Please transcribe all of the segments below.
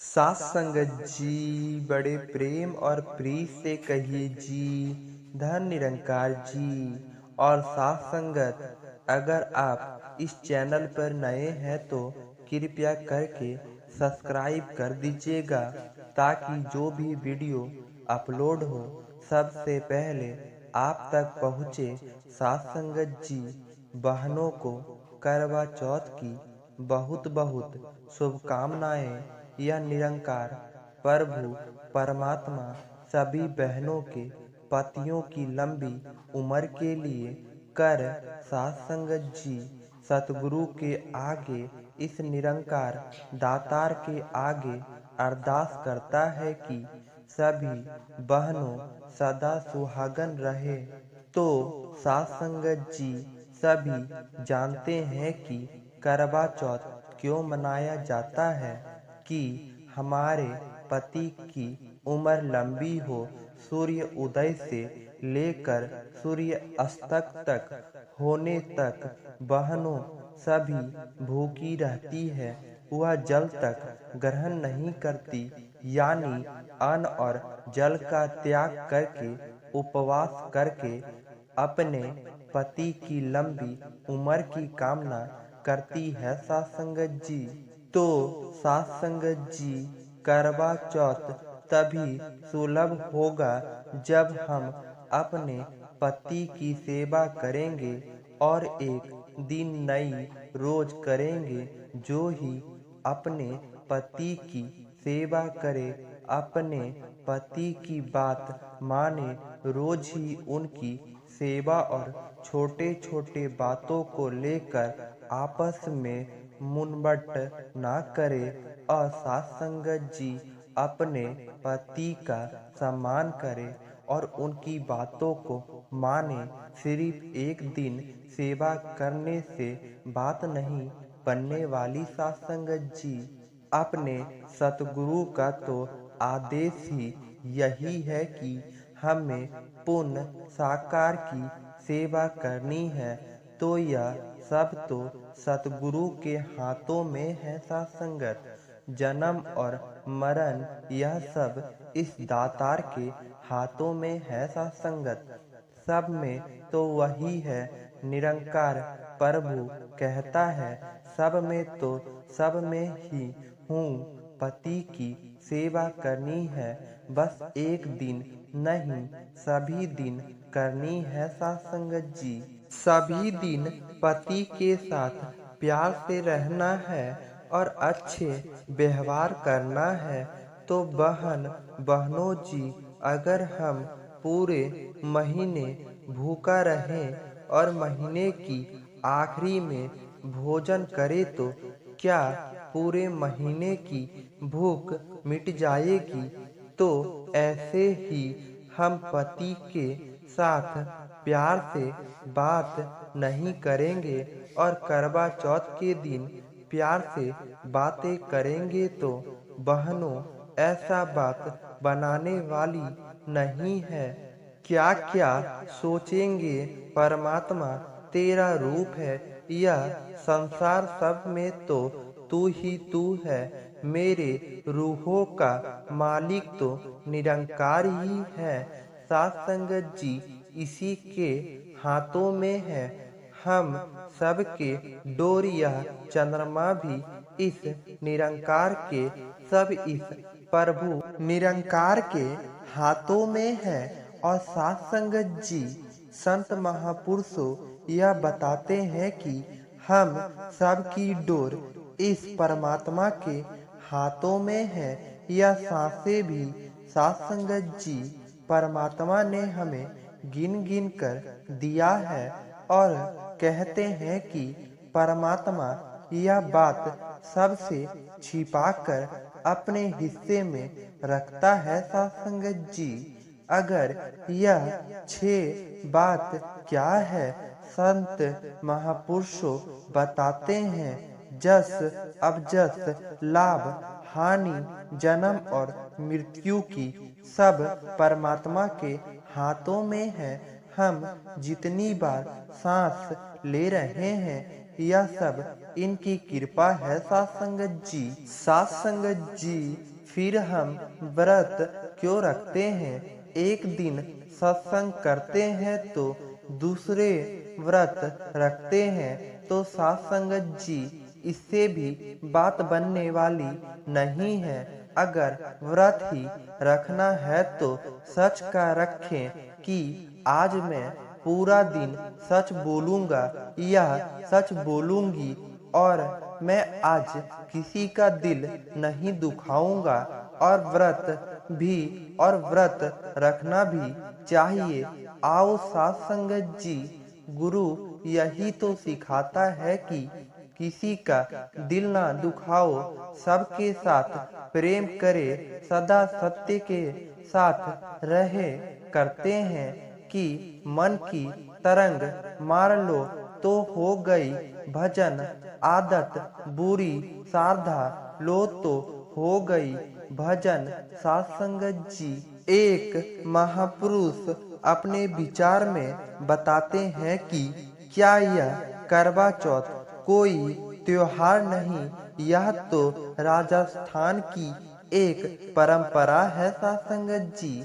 साथ संगत जी बड़े प्रेम और प्रीत से कहिए जी, धन निरंकार जी। और साथ संगत, अगर आप इस चैनल पर नए हैं तो कृपया करके सब्सक्राइब कर दीजिएगा, ताकि जो भी वीडियो अपलोड हो सबसे पहले आप तक पहुँचे। साथ संगत जी, बहनों को करवा चौथ की बहुत बहुत शुभकामनाएं। यह निरंकार प्रभु परमात्मा सभी बहनों के पतियों की लंबी उम्र के लिए कर साथ संगत जी सतगुरु के आगे, इस निरंकार दातार के आगे अरदास करता है कि सभी बहनों सदा सुहागन रहे। तो साथ संगत जी, सभी जानते हैं कि करवा चौथ क्यों मनाया जाता है, कि हमारे पति की उम्र लंबी हो। सूर्य उदय से लेकर सूर्य अस्त तक होने तक बहनों सभी भूखी रहती है। वह जल तक ग्रहण नहीं करती, यानी अन्न और जल का त्याग करके उपवास करके अपने पति की लंबी उम्र की कामना करती है। सत्संगत जी, तो सत्संगत जी, करवा चौथ तभी सुलभ होगा जब हम अपने पति की सेवा करेंगे और एक दिन नई रोज करेंगे। जो ही अपने पति की सेवा करे, अपने पति की बात माने, रोज ही उनकी सेवा और छोटे छोटे बातों को लेकर आपस में मुनबट ना करे। और साथ संगत जी, अपने पति का सम्मान करे और उनकी बातों को माने। सिर्फ एक दिन सेवा करने से बात नहीं बनने वाली। साथ संगत जी, अपने सतगुरु का तो आदेश ही यही है कि हमें पुण्य साकार की सेवा करनी है। तो यह सब तो सतगुरु के हाथों में है। सत्संगत, जन्म और मरण यह सब इस दातार के हाथों में है। सत्संगत, सब में तो वही है। निरंकार प्रभु कहता है, सब में तो सब में ही हूँ। पति की सेवा करनी है, बस एक दिन नहीं सभी दिन करनी है। सत्संगत जी, सभी दिन पति के साथ प्यार से रहना है और अच्छे व्यवहार करना है। तो बहनों जी, अगर हम पूरे महीने भूखा रहें और महीने की आखिरी में भोजन करें, तो क्या पूरे महीने की भूख मिट जाएगी? तो ऐसे ही हम पति के साथ प्यार से बात नहीं करेंगे और करवा चौथ के दिन प्यार से बातें करेंगे, तो बहनों ऐसा बात बनाने वाली नहीं है। क्या क्या सोचेंगे? परमात्मा तेरा रूप है, यह संसार सब में तो तू ही तू है। मेरे रूहों का मालिक तो निरंकार ही है। साथ संगत जी, इसी के हाथों में है। हम सबके डोर यह चंद्रमा भी इस निरंकार के, सब इस प्रभु निरंकार के हाथों में है। और साथ संगत जी, संत महापुरुषों यह बताते हैं कि हम सबकी डोर इस परमात्मा के हाथों में है। यह सांसें भी साथ संगत जी, परमात्मा ने हमें गिन गिन कर दिया है। और कहते हैं कि परमात्मा यह बात सबसे छिपाकर अपने हिस्से में रखता है। सत्संगत जी, अगर यह 6 बात क्या है? संत महापुरुषों बताते हैं, जस अबजस लाभ हानि जन्म और मृत्यु की सब परमात्मा के हाथों में है। हम जितनी बार सांस ले रहे हैं, यह सब इनकी कृपा है साथ संगत जी। साथ संगत जी, फिर हम व्रत क्यों रखते हैं? एक दिन सत्संग करते हैं तो दूसरे व्रत रखते हैं तो साथ संगत जी, इससे भी बात बनने वाली नहीं है। अगर व्रत ही रखना है तो सच का रखें कि आज मैं पूरा दिन सच बोलूंगा या सच बोलूंगी और मैं आज किसी का दिल नहीं दुखाऊंगा। और व्रत रखना भी चाहिए। आओ साथ संगत जी, गुरु यही तो सिखाता है कि किसी का दिल ना दुखाओ, सबके साथ प्रेम करे, सदा सत्य के साथ रहे। करते हैं कि मन की तरंग मार लो तो हो गई भजन, आदत बुरी साधा लो तो हो गई भजन। साथ संगत जी, एक महापुरुष अपने विचार में बताते हैं कि क्या यह करवा चौथ कोई त्योहार नहीं, यह तो राजस्थान की एक परंपरा है साथ संगत जी।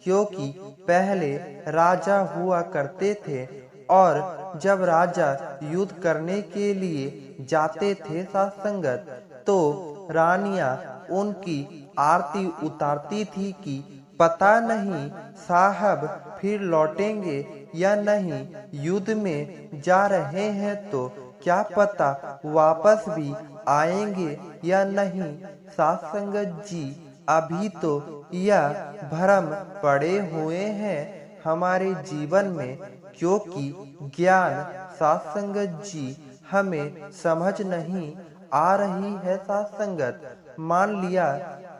क्योंकि पहले राजा हुआ करते थे और जब राजा युद्ध करने के लिए जाते थे साथ संगत, तो रानियां उनकी आरती उतारती थी कि पता नहीं साहब फिर लौटेंगे या नहीं, युद्ध में जा रहे हैं तो क्या पता वापस भी आएंगे या नहीं। साथ संगत जी, अभी तो यह भ्रम पड़े हुए हैं हमारे जीवन में, क्योंकि ज्ञान साथ संगत जी हमें समझ नहीं आ रही है साथ संगत। मान लिया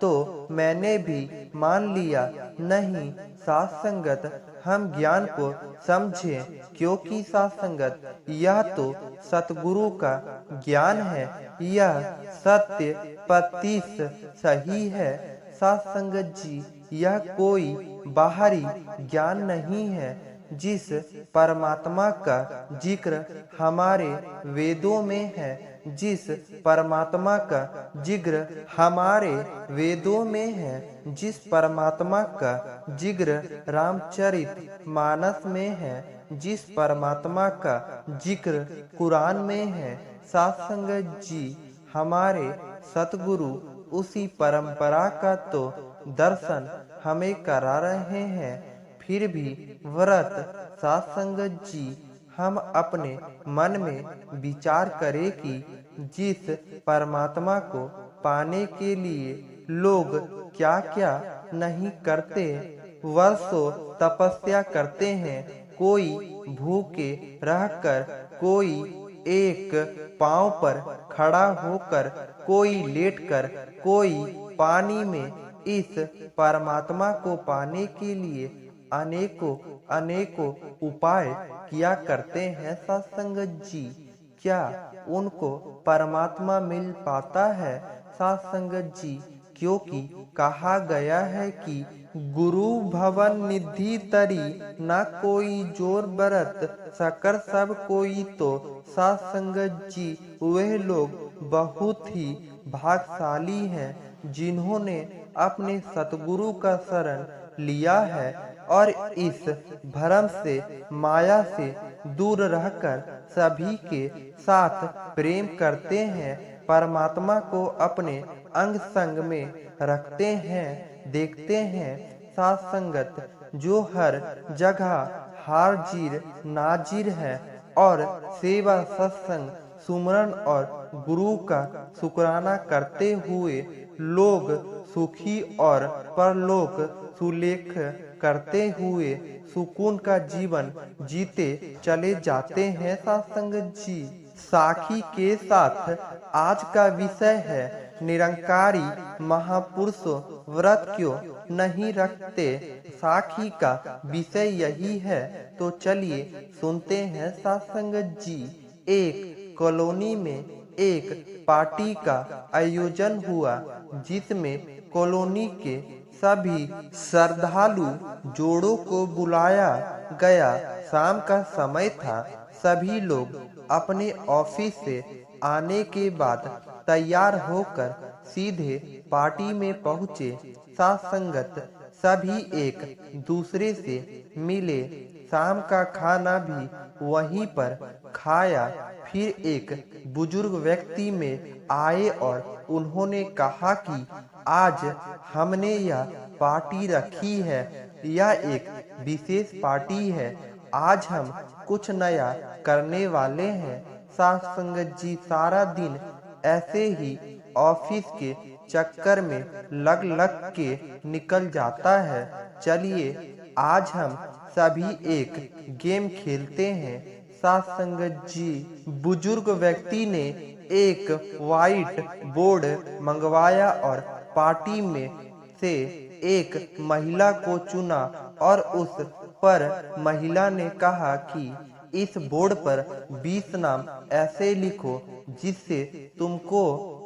तो मैंने भी मान लिया नहीं साथ संगत, हम ज्ञान को समझें, क्योंकि साथ संगत यह तो सतगुरु का ज्ञान है, यह सत्य पतिस सही है। साथ संगत जी, यह कोई बाहरी ज्ञान नहीं है। जिस परमात्मा का जिक्र हमारे वेदों में है, जिस परमात्मा का जिक्र हमारे वेदों में है, जिस परमात्मा का जिक्र रामचरित मानस में है, जिस परमात्मा का जिक्र कुरान में है, साथ संगत जी हमारे सतगुरु उसी परंपरा का तो दर्शन हमें करा रहे हैं। फिर भी व्रत साथ संगत जी, हम अपने मन में विचार करें कि जिस परमात्मा को पाने के लिए लोग क्या क्या नहीं करते, वर्षों तपस्या करते हैं, कोई भूखे रहकर, कोई एक पांव पर खड़ा होकर, कोई लेटकर, कोई पानी में, इस परमात्मा को पाने के लिए अनेकों उपाय किया करते हैं साथ संगत जी। क्या उनको परमात्मा मिल पाता है साथ संगत जी? क्योंकि कहा गया है कि गुरु भवन निधि तरी, न कोई जोर बरत सकर सब कोई। तो साथ संगत जी, वह लोग बहुत ही भाग्यशाली हैं जिन्होंने अपने सतगुरु का शरण लिया है और इस भ्रम से, माया से दूर रहकर सभी के साथ प्रेम करते हैं, परमात्मा को अपने अंग संग में रखते हैं, देखते हैं। साथ संगत जो हर जगह हाजिर नाजिर है और सेवा सत्संग सुमरन और गुरु का शुक्राना करते हुए लोग सुखी और परलोक सुलेख करते हुए सुकून का जीवन जीते चले जाते हैं साथ संगत जी। साखी के साथ आज का विषय है निरंकारी महापुरुषों व्रत क्यों नहीं रखते। साखी का विषय यही है, तो चलिए सुनते हैं साथ संगत जी। एक कॉलोनी में एक पार्टी का आयोजन हुआ, जिसमें कॉलोनी के सभी श्रद्धालु जोड़ों को बुलाया गया। शाम का समय था, सभी लोग अपने ऑफिस से आने के बाद तैयार होकर सीधे पार्टी में पहुंचे। साथ संगत सभी एक दूसरे से मिले। शाम का खाना भी वहीं पर खाया। फिर एक बुजुर्ग व्यक्ति में आए और उन्होंने कहा कि आज हमने यह पार्टी रखी है, यह एक विशेष पार्टी है। आज हम कुछ नया करने वाले हैं। साथ संगत जी सारा दिन ऐसे ही ऑफिस के चक्कर में लग लग के निकल जाता है। चलिए आज हम सभी एक गेम खेलते हैं। साथ संगत जी बुजुर्ग व्यक्ति ने एक वाइट बोर्ड मंगवाया और पार्टी में से एक महिला को चुना और उस पर महिला ने कहा कि इस बोर्ड पर 20 नाम ऐसे लिखो जिससे तुमको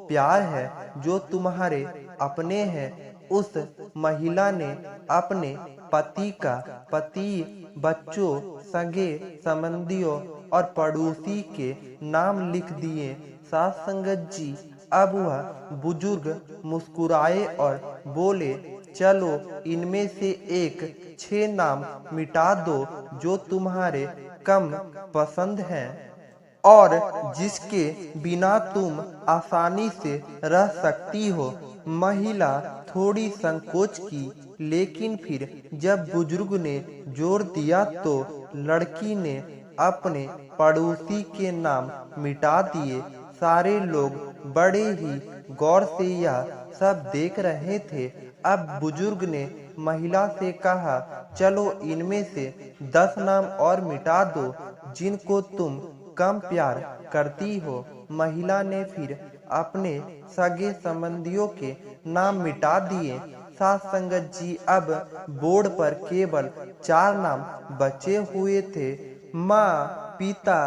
प्यार है, जो तुम्हारे अपने हैं। उस महिला ने अपने पति का पति, बच्चों, सगे संबंधियों और पड़ोसी के नाम लिख दिए। साथ संगत जी अब वह बुजुर्ग मुस्कुराए और बोले, चलो इनमें से एक 6 नाम मिटा दो जो तुम्हारे कम पसंद हैं और जिसके बिना तुम आसानी से रह सकती हो। महिला थोड़ी संकोच की, लेकिन फिर जब बुजुर्ग ने जोर दिया तो लड़की ने अपने पड़ोसी के नाम मिटा दिए। सारे लोग बड़े ही गौर से यह सब देख रहे थे। अब बुजुर्ग ने महिला से कहा, चलो इनमें से 10 नाम और मिटा दो जिनको तुम कम प्यार करती हो। महिला ने फिर अपने सगे संबंधियों के नाम मिटा दिए। साथ संगत जी अब बोर्ड पर केवल 4 नाम बचे हुए थे। माँ, पिता,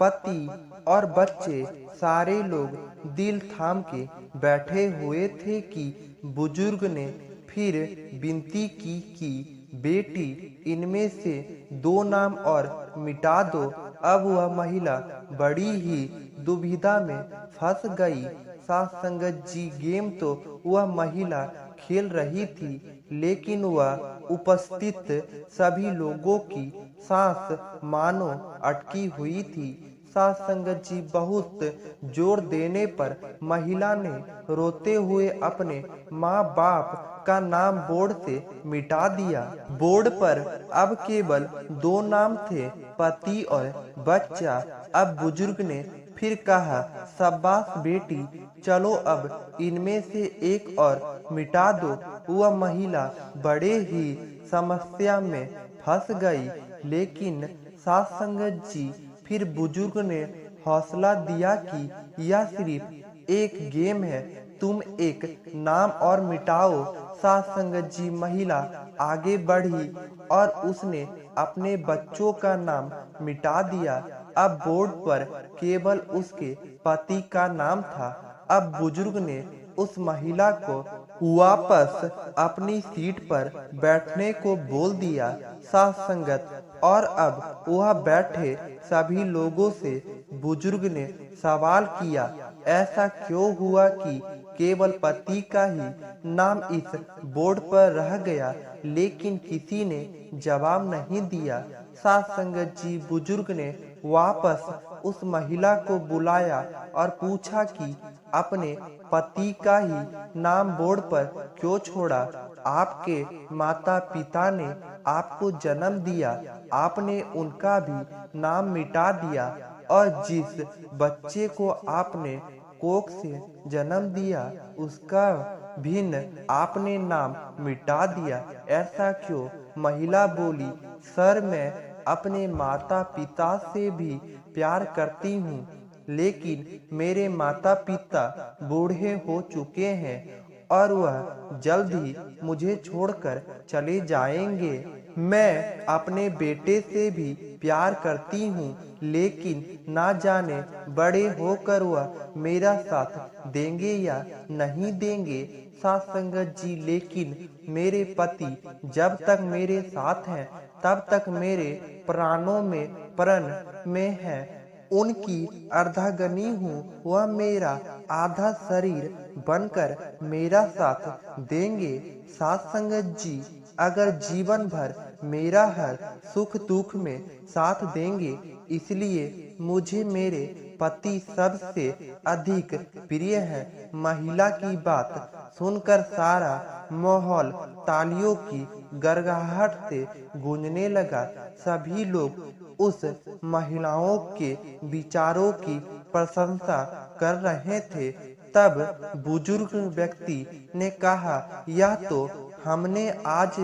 पति और बच्चे सारे लोग दिल थाम के बैठे हुए थे कि बुजुर्ग ने फिर विनती की कि बेटी इनमें से 2 नाम और मिटा दो। अब वह महिला बड़ी ही दुविधा में फंस गई। साथ संगत जी गेम तो वह महिला खेल रही थी, लेकिन वह उपस्थित सभी लोगों की सांस मानो अटकी हुई थी। साथ संगत जी बहुत जोर देने पर महिला ने रोते हुए अपने माँ बाप का नाम बोर्ड से मिटा दिया। बोर्ड पर अब केवल 2 नाम थे, पति और बच्चा। अब बुजुर्ग ने फिर कहा, शाबाश बेटी, चलो अब इनमें से एक और मिटा दो। वह महिला बड़े ही समस्या में फंस गई, लेकिन साथ संगत जी फिर बुजुर्ग ने हौसला दिया कि यह सिर्फ एक गेम है, तुम एक नाम और मिटाओ। साथ संगत जी महिला आगे बढ़ी और उसने अपने बच्चों का नाम मिटा दिया। अब बोर्ड पर केवल उसके पति का नाम था। अब बुजुर्ग ने उस महिला को वापस अपनी सीट पर बैठने को बोल दिया। साथ संगत और अब वह बैठे सभी लोगों से बुजुर्ग ने सवाल किया, ऐसा क्यों हुआ कि केवल पति का ही नाम इस बोर्ड पर रह गया, लेकिन किसी ने जवाब नहीं दिया। साथ संगत जी बुजुर्ग ने वापस उस महिला को बुलाया और पूछा कि अपने पति का ही नाम बोर्ड पर क्यों छोड़ा। आपके माता पिता ने आपको जन्म दिया, आपने उनका भी नाम मिटा दिया और जिस बच्चे को आपने कोख से जन्म दिया उसका भिन्न आपने नाम मिटा दिया, ऐसा क्यों? महिला बोली, सर मैं अपने माता पिता से भी प्यार करती हूँ, लेकिन मेरे माता पिता बूढ़े हो चुके हैं और वह जल्द ही मुझे छोड़कर चले जाएंगे। मैं अपने बेटे से भी प्यार करती हूँ, लेकिन ना जाने बड़े होकर वह मेरा साथ देंगे या नहीं देंगे। साथ संगत जी, लेकिन मेरे पति जब तक मेरे साथ हैं तब तक मेरे प्राणों में प्रण में है। उनकी अर्धांगिनी हूँ, वह मेरा आधा शरीर बनकर मेरा साथ देंगे। साथ संगत जी, अगर जीवन भर मेरा हर सुख दुख में साथ देंगे, इसलिए मुझे मेरे पति सबसे अधिक प्रिय है। महिला की बात सुनकर सारा माहौल तालियों की गड़गड़ाहट से गूंजने लगा। सभी लोग उस महिलाओं के विचारों की प्रशंसा कर रहे थे। तब बुजुर्ग व्यक्ति ने कहा, यह तो हमने आज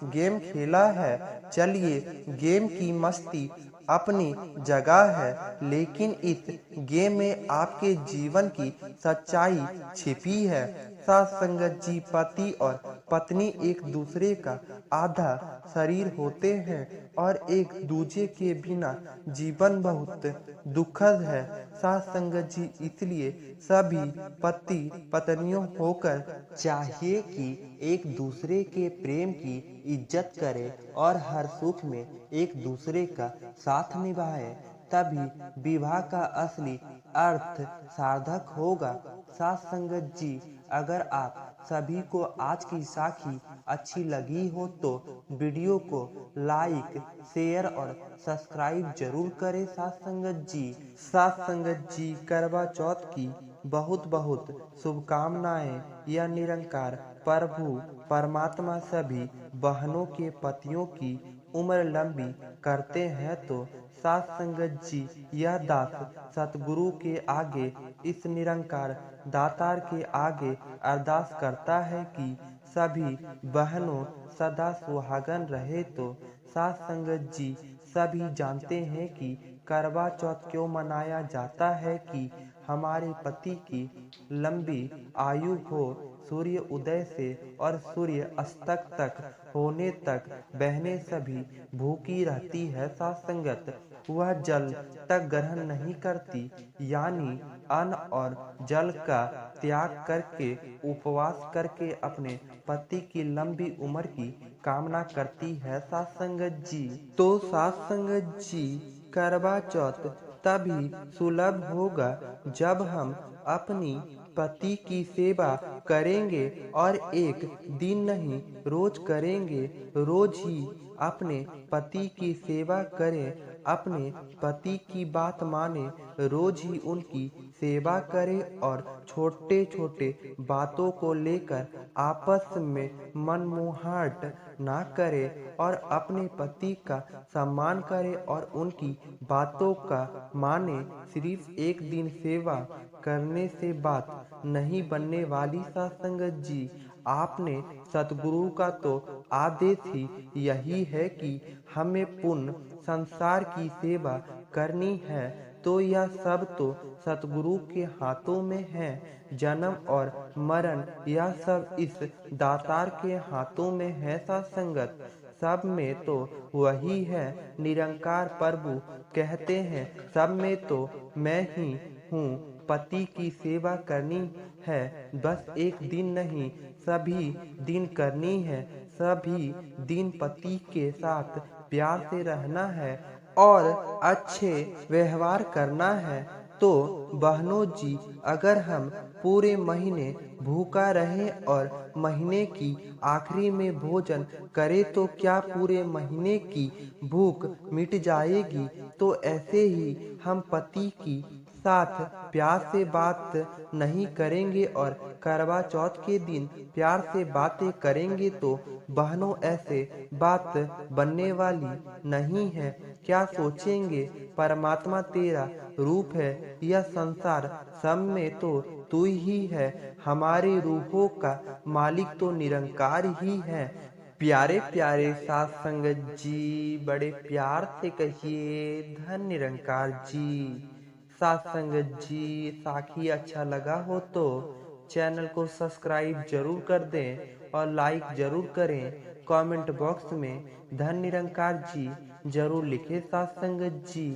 गेम खेला है, चलिए गेम की मस्ती अपनी जगह है, लेकिन इस गेम में आपके जीवन की सच्चाई छिपी है। साथ संगत जी, पति और पत्नी एक दूसरे का आधा शरीर होते हैं और एक दूसरे के बिना जीवन बहुत दुखद है। साथ संगत जी, इसलिए सभी पति पत्नियों होकर चाहिए कि एक दूसरे के प्रेम की इज्जत करें और हर सुख में एक दूसरे का साथ निभाएं, तभी विवाह का असली अर्थ सार्थक होगा। साथ संगत जी, अगर आप सभी को आज की साखी अच्छी लगी हो तो वीडियो को लाइक, शेयर और सब्सक्राइब जरूर करें। साथ संगत जी, साथ संगत जी, करवा चौथ की बहुत बहुत शुभकामनाएं। यह निरंकार प्रभु परमात्मा सभी बहनों के पतियों की उम्र लंबी करते हैं। तो साथ संगत जी, यह दास सतगुरु के आगे, इस निरंकार दातार के आगे अरदास करता है कि सभी बहनों सदा सुहागन रहे। तो साथ संगत जी, सभी जानते हैं कि करवा चौथ क्यों मनाया जाता है कि हमारे पति की लंबी आयु हो। सूर्य उदय से और सूर्य अस्त तक होने तक बहनें सभी भूखी रहती है। साथ संगत, वह जल तक ग्रहण नहीं करती, यानी अन्न और जल का त्याग करके उपवास करके अपने पति की लंबी उम्र की कामना करती है। साथ संगत जी, तो साथ संगत जी, करवा चौथ तभी सुलभ होगा जब हम अपनी पति की सेवा करेंगे, और एक दिन नहीं रोज करेंगे। रोज ही अपने पति की सेवा करें, अपने पति की बात माने, रोज ही उनकी सेवा करें और छोटे छोटे बातों को लेकर आपस में मनमुटाव ना करें और अपने पति का सम्मान करें और उनकी बातों का माने। सिर्फ एक दिन सेवा करने से बात नहीं बनने वाली। साथ संगत जी, आपने सतगुरु का तो आदेश ही यही है कि हमें पुण्य संसार की सेवा करनी है, तो यह सब तो सतगुरु के हाथों में है। जन्म और मरण यह सब इस दातार के हाथों में है। साथ संगत, सब में तो वही है। निरंकार प्रभु कहते हैं, सब में तो मैं ही हूँ। पति की सेवा करनी है, बस एक दिन नहीं सभी दिन करनी है। सभी दिन पति के साथ प्यार से रहना है और अच्छे व्यवहार करना है। तो बहनों जी, अगर हम पूरे महीने भूखा रहें और महीने की आखिरी में भोजन करें तो क्या पूरे महीने की भूख मिट जाएगी? तो ऐसे ही हम पति की साथ प्यार से बात नहीं करेंगे और करवा चौथ के दिन प्यार से बातें करेंगे तो बहनों ऐसे बात बनने वाली नहीं है। क्या सोचेंगे? परमात्मा तेरा रूप है, यह संसार सब में तो तू ही है। हमारे रूहों का मालिक तो निरंकार ही है। प्यारे प्यारे साथ संगत जी, बड़े प्यार से कहिए धन निरंकार जी। साथ संगत जी, साखी अच्छा लगा हो तो चैनल को सब्सक्राइब जरूर कर दें और लाइक जरूर करें। कमेंट बॉक्स में धन निरंकार जी जरूर लिखें। साथ संगत जी।